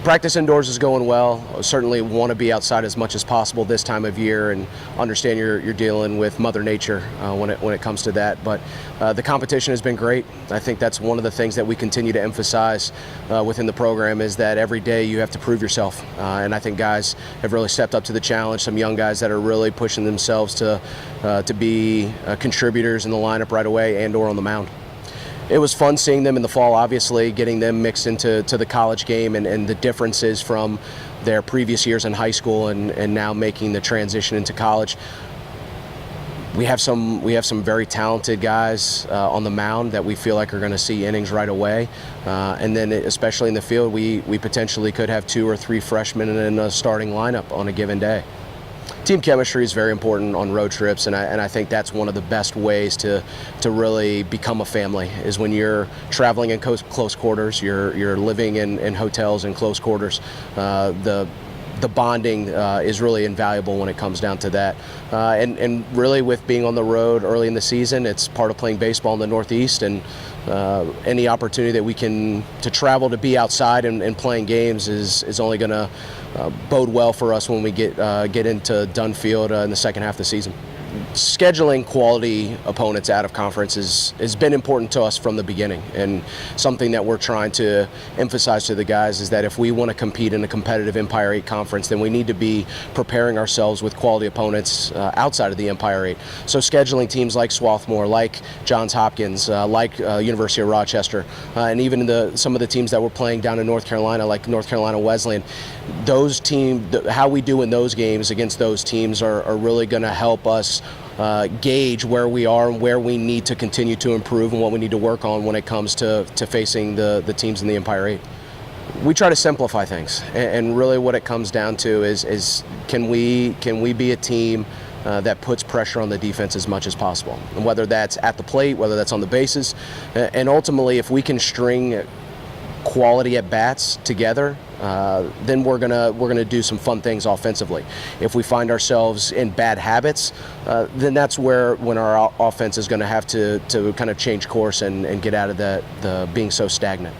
Practice indoors is going well. I certainly want to be outside as much as possible this time of year, and understand you're dealing with Mother Nature when it comes to that. But the competition has been great. I think that's one of the things that we continue to emphasize within the program, is that every day you have to prove yourself. And I think guys have really stepped up to the challenge. Some young guys that are really pushing themselves to be contributors in the lineup right away and/or on the mound. It was fun seeing them in the fall, obviously, getting them mixed into the college game, and the differences from their previous years in high school and now making the transition into college. We have some very talented guys on the mound that we feel like are going to see innings right away, and then especially in the field, we potentially could have 2 or 3 freshmen in a starting lineup on a given day. Team chemistry is very important on road trips, and I think that's one of the best ways to really become a family, is when you're traveling in close quarters, you're living in hotels in close quarters. The bonding is really invaluable when it comes down to that. And really, with being on the road early in the season, it's part of playing baseball in the Northeast, and any opportunity that we can to travel, to be outside and playing games is only going to bode well for us when we get into Dunfield in the second half of the season. Scheduling quality opponents out of conference has been important to us from the beginning, and something that we're trying to emphasize to the guys is that if we want to compete in a competitive Empire 8 conference, then we need to be preparing ourselves with quality opponents outside of the Empire 8. So scheduling teams like Swarthmore, like Johns Hopkins, like University of Rochester, and even some of the teams that we're playing down in North Carolina, like North Carolina Wesleyan, those teams, how we do in those games against those teams are really going to help us gauge where we are and where we need to continue to improve, and what we need to work on when it comes to facing the teams in the Empire 8. We try to simplify things, and really what it comes down to is can we be a team that puts pressure on the defense as much as possible, and whether that's at the plate, whether that's on the bases, and ultimately if we can string quality at bats together, then we're gonna do some fun things offensively. If we find ourselves in bad habits, then that's when our offense is going to have to kind of change course and get out of the being so stagnant.